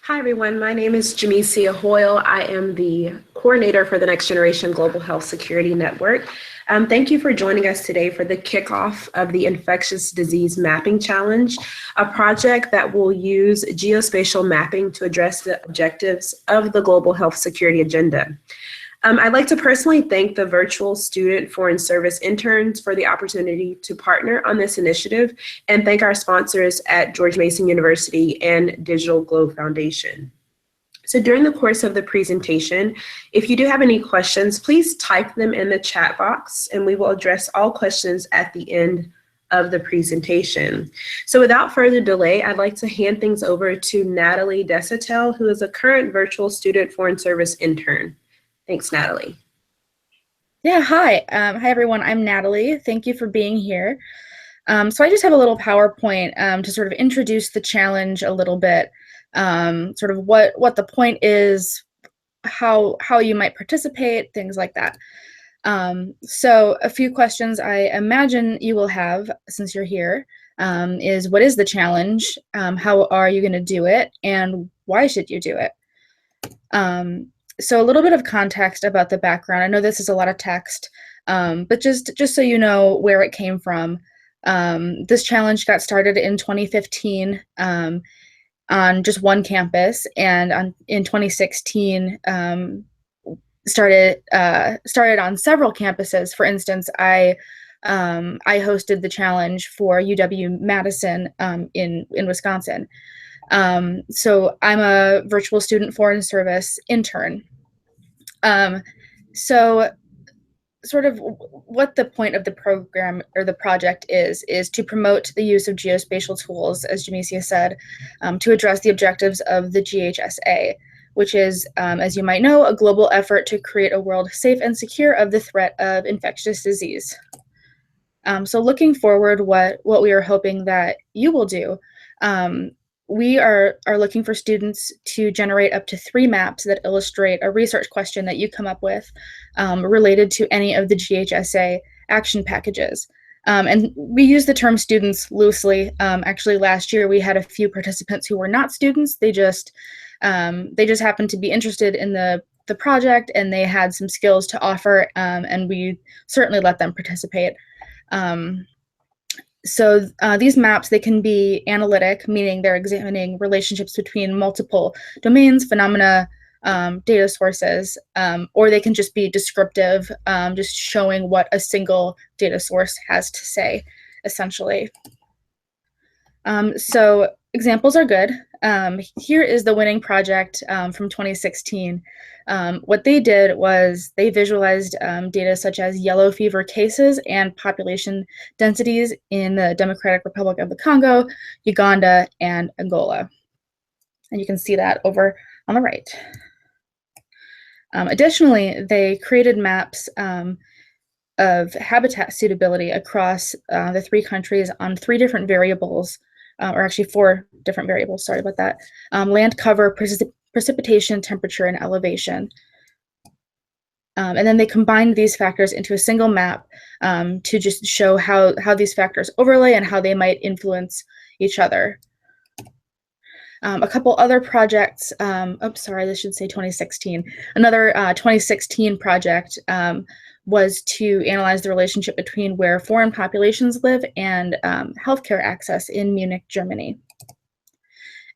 Hi, everyone. My name is Jamesia Hoyle. I am the coordinator for the Next Generation Global Health Security Network. Thank you for joining us today for the kickoff of the Infectious Disease Mapping Challenge, a project that will use geospatial mapping to address the objectives of the global health security agenda. I'd like to personally thank the virtual student foreign service interns for the opportunity to partner on this initiative, and thank our sponsors at George Mason University and Digital Globe Foundation. So during the course of the presentation, if you do have any questions, please type them in the chat box and we will address all questions at the end of the presentation. So without further delay, I'd like to hand things over to Natalie Desatel, who is a current virtual student foreign service intern. Thanks, Natalie. Yeah, hi. Hi, everyone. I'm Natalie. Thank you for being here. So I just have a little PowerPoint to sort of introduce the challenge a little bit, sort of what the point is, how you might participate, things like that. So a few questions I imagine you will have since you're here is what is the challenge? How are you going to do it? And why should you do it? So a little bit of context about the background. I know this is a lot of text, but just so you know where it came from. This challenge got started in 2015 on just one campus, and in 2016 started on several campuses. For instance, I hosted the challenge for UW-Madison in Wisconsin. So I'm a virtual student foreign service intern. So sort of what the point of the program or the project is to promote the use of geospatial tools, as Jamesia said, to address the objectives of the GHSA, which is, as you might know, a global effort to create a world safe and secure of the threat of infectious disease. So looking forward, what we are hoping that you will do, we are looking for students to generate up to 3 maps that illustrate a research question that you come up with related to any of the GHSA action packages. And we use the term students loosely. Actually, last year we had a few participants who were not students. They just happened to be interested in the project, and they had some skills to offer, and we certainly let them participate. So these maps, they can be analytic, meaning they're examining relationships between multiple domains, phenomena, data sources, or they can just be descriptive, just showing what a single data source has to say, essentially. So examples are good. Here is the winning project from 2016. What they did was they visualized data such as yellow fever cases and population densities in the Democratic Republic of the Congo, Uganda, and Angola. And you can see that over on the right. Additionally, they created maps of habitat suitability across the 3 countries on 3 different variables, or actually 4 different variables, sorry about that. Land cover, precipitation, temperature, and elevation. And then they combined these factors into a single map to just show how these factors overlay and how they might influence each other. A couple other projects, oops, sorry, this should say 2016. Another 2016 project was to analyze the relationship between where foreign populations live and healthcare access in Munich, Germany.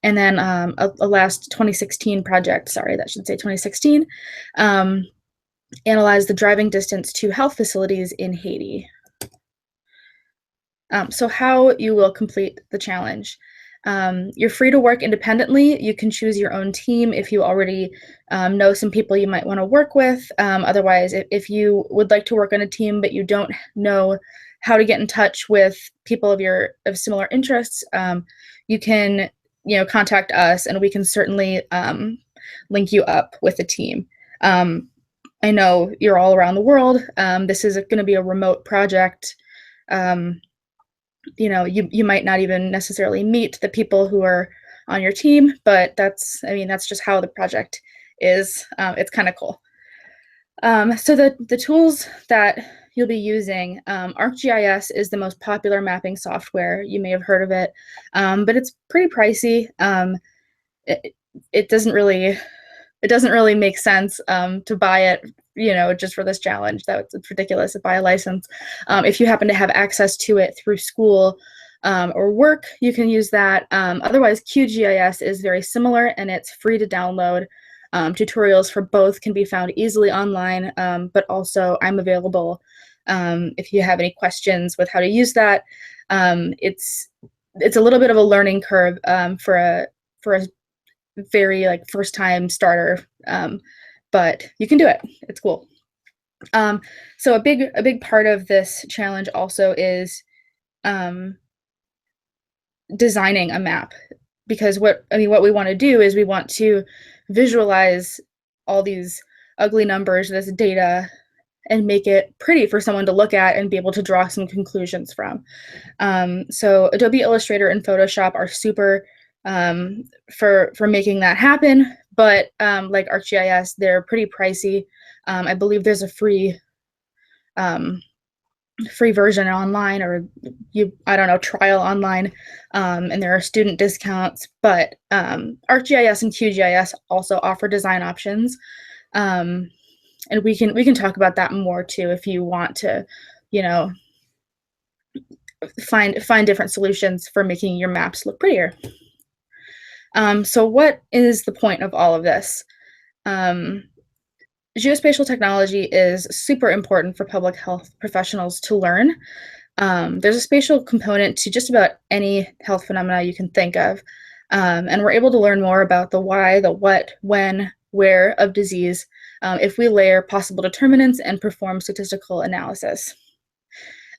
And then a last 2016 project, sorry, that should say 2016, analyzed the driving distance to health facilities in Haiti. So how you will complete the challenge. You're free to work independently. You can choose your own team if you already know some people you might want to work with. Otherwise, if you would like to work on a team but you don't know how to get in touch with people of similar interests, you can contact us and we can certainly link you up with a team. I know you're all around the world. This is going to be a remote project. You might not even necessarily meet the people who are on your team, but that's just how the project is. It's kind of cool. So the tools that you'll be using, ArcGIS is the most popular mapping software. You may have heard of it, but it's pretty pricey. it doesn't really make sense to buy it, just for this challenge. It's ridiculous to buy a license. If you happen to have access to it through school or work, you can use that. Otherwise, QGIS is very similar, and it's free to download. Tutorials for both can be found easily online, but also I'm available if you have any questions with how to use that. It's a little bit of a learning curve for a very first time starter, but you can do it. It's cool. So a big part of this challenge also is designing a map, because what we want to do is we want to visualize all these ugly numbers, this data, and make it pretty for someone to look at and be able to draw some conclusions from. So Adobe Illustrator and Photoshop are super for making that happen, but like ArcGIS, they're pretty pricey. I believe there's a free version online, or I don't know, trial online, and there are student discounts, but ArcGIS and QGIS also offer design options, and we can talk about that more too if you want to, find different solutions for making your maps look prettier. So what is the point of all of this? Geospatial technology is super important for public health professionals to learn. There's a spatial component to just about any health phenomena you can think of, and we're able to learn more about the why, the what, when, where of disease if we layer possible determinants and perform statistical analysis.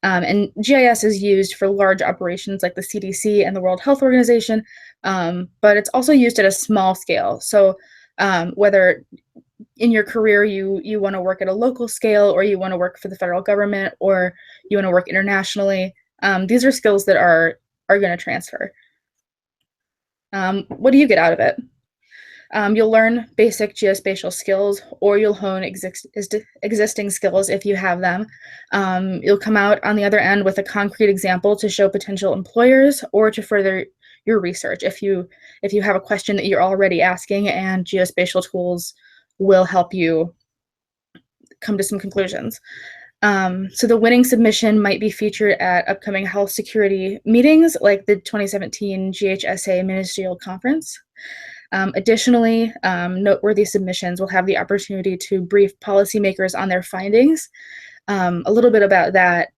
And GIS is used for large operations like the CDC and the World Health Organization, but it's also used at a small scale. So whether in your career you want to work at a local scale, or you want to work for the federal government, or you want to work internationally, these are skills that are going to transfer. What do you get out of it? You'll learn basic geospatial skills, or you'll hone existing skills if you have them. You'll come out on the other end with a concrete example to show potential employers, or to further your research if you have a question that you're already asking, and geospatial tools will help you come to some conclusions. So the winning submission might be featured at upcoming health security meetings like the 2017 GHSA Ministerial Conference. Additionally, noteworthy submissions will have the opportunity to brief policymakers on their findings. A little bit about that,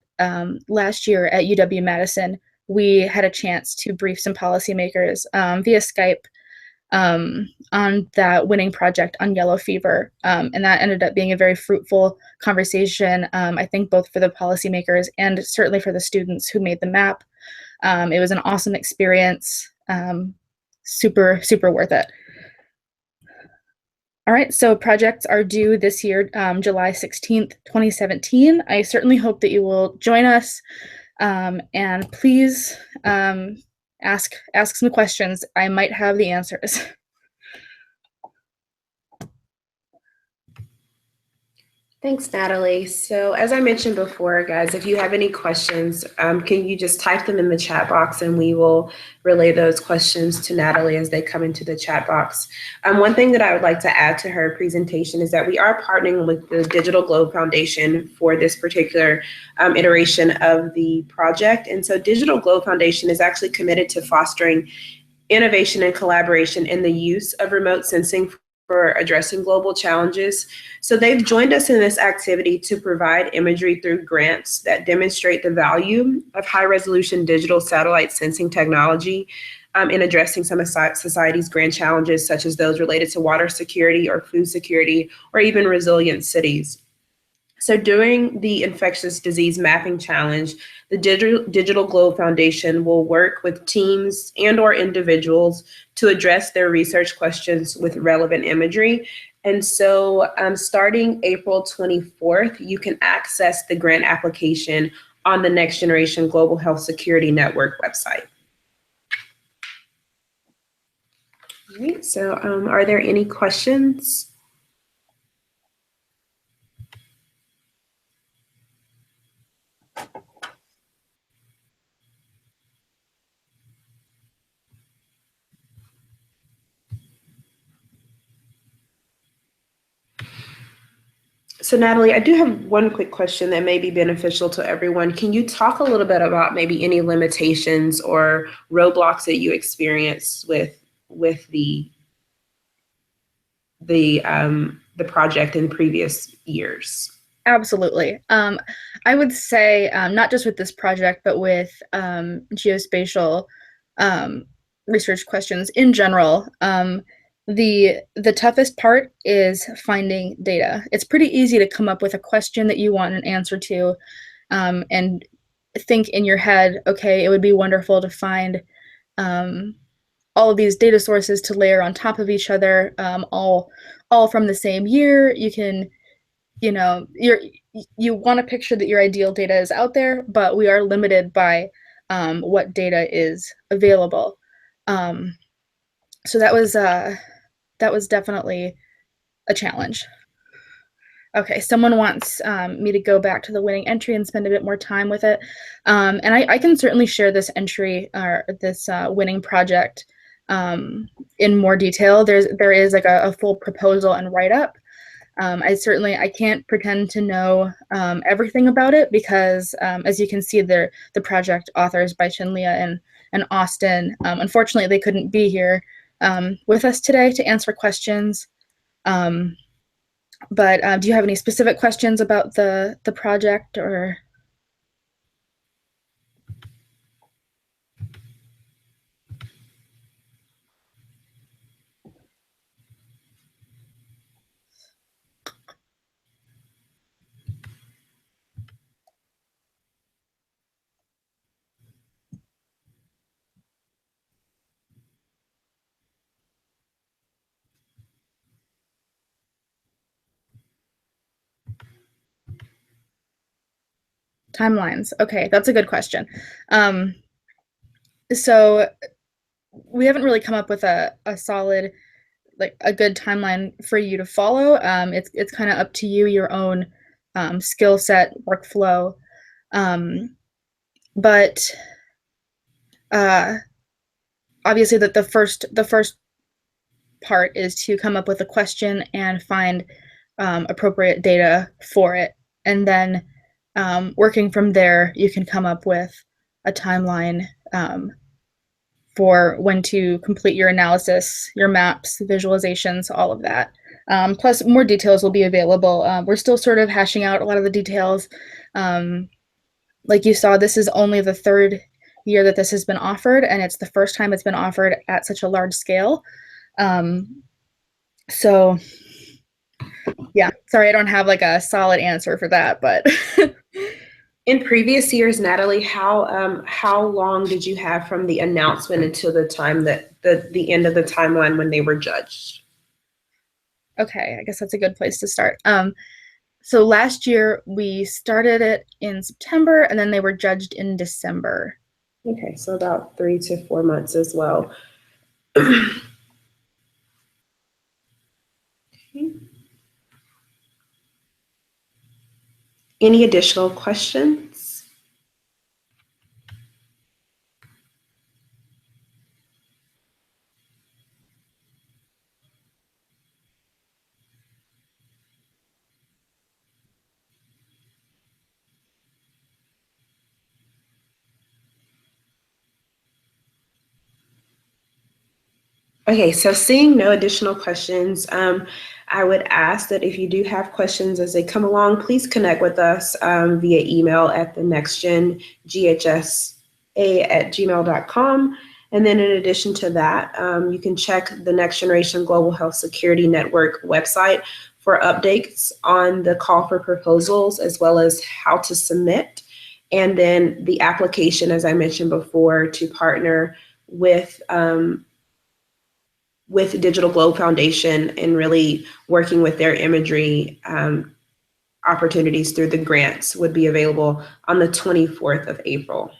last year at UW-Madison, we had a chance to brief some policymakers via Skype on that winning project on yellow fever, and that ended up being a very fruitful conversation, I think both for the policymakers and certainly for the students who made the map. It was an awesome experience. Super worth it. All right, so projects are due this year, July 16th, 2017. I certainly hope that you will join us, and please ask some questions. I might have the answers. Thanks, Natalie. So as I mentioned before, guys, if you have any questions, can you just type them in the chat box, and we will relay those questions to Natalie as they come into the chat box. One thing that I would like to add to her presentation is that we are partnering with the Digital Globe Foundation for this particular iteration of the project. And so Digital Globe Foundation is actually committed to fostering innovation and collaboration in the use of remote sensing for addressing global challenges. So they've joined us in this activity to provide imagery through grants that demonstrate the value of high-resolution digital satellite sensing technology in addressing some of society's grand challenges, such as those related to water security or food security, or even resilient cities. So during the Infectious Disease Mapping Challenge, the Digital Globe Foundation will work with teams and/or individuals to address their research questions with relevant imagery. And so starting April 24th, you can access the grant application on the Next Generation Global Health Security Network website. All right, so are there any questions? So Natalie, I do have one quick question that may be beneficial to everyone. Can you talk a little bit about maybe any limitations or roadblocks that you experienced with the project in previous years? Absolutely. I would say not just with this project, but with geospatial research questions in general. The toughest part is finding data. It's pretty easy to come up with a question that you want an answer to, and think in your head, okay, it would be wonderful to find all of these data sources to layer on top of each other, all from the same year. You can, you want to picture that your ideal data is out there, but we are limited by what data is available. So that was definitely a challenge. Okay, someone wants me to go back to the winning entry and spend a bit more time with it. And I can certainly share this entry or this winning project in more detail. There is like a full proposal and write-up. I can't pretend to know everything about it because, as you can see, the project authors by Chinlia and Austin, unfortunately, they couldn't be here with us today to answer questions. But do you have any specific questions about the project or? Timelines. Okay, that's a good question. So we haven't really come up with a solid, like a good timeline for you to follow. It's kind of up to you, your own skill set, workflow. But obviously that the first part is to come up with a question and find appropriate data for it. And then working from there, you can come up with a timeline for when to complete your analysis, your maps, visualizations, all of that. Plus, more details will be available. We're still sort of hashing out a lot of the details. Like you saw, this is only the third year that this has been offered, and it's the first time it's been offered at such a large scale. So yeah, sorry, I don't have like a solid answer for that, but In previous years, Natalie, how long did you have from the announcement until the time that the end of the timeline when they were judged? okay, I guess that's a good place to start. So last year we started it in September, and then they were judged in December. Okay, so about 3 to 4 months as well. Any additional questions? Okay, so seeing no additional questions, I would ask that if you do have questions as they come along, please connect with us via email at the nextgenghsa@gmail.com. And then in addition to that, you can check the Next Generation Global Health Security Network website for updates on the call for proposals, as well as how to submit. And then the application, as I mentioned before, to partner with Digital Globe Foundation and really working with their imagery opportunities through the grants would be available on the 24th of April.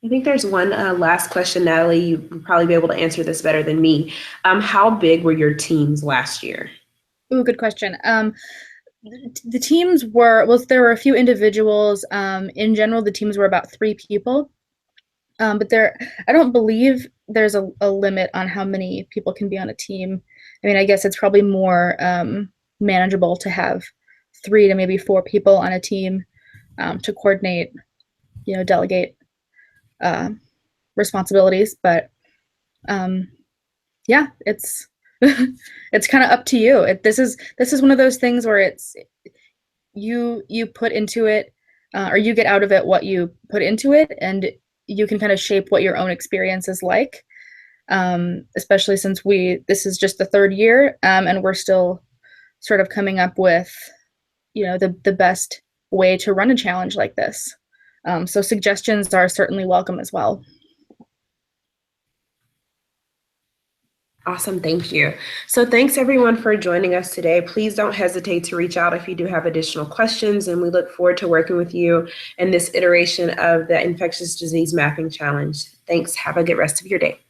I think there's one last question, Natalie. You'd probably be able to answer this better than me. How big were your teams last year? Ooh, good question. The teams were, well, there were a few individuals. In general, the teams were about 3 people. But I don't believe there's a limit on how many people can be on a team. I mean, I guess it's probably more manageable to have 3 to maybe 4 people on a team to coordinate, delegate responsibilities. But yeah, it's it's kind of up to you. This is one of those things where it's you put into it, or you get out of it what you put into it, and you can kind of shape what your own experience is like. Especially since this is just the 3rd year, and we're still sort of coming up with, the best way to run a challenge like this. So suggestions are certainly welcome as well. Awesome, thank you. So thanks everyone for joining us today. Please don't hesitate to reach out if you do have additional questions, and we look forward to working with you in this iteration of the Infectious Disease Mapping Challenge. Thanks, have a good rest of your day.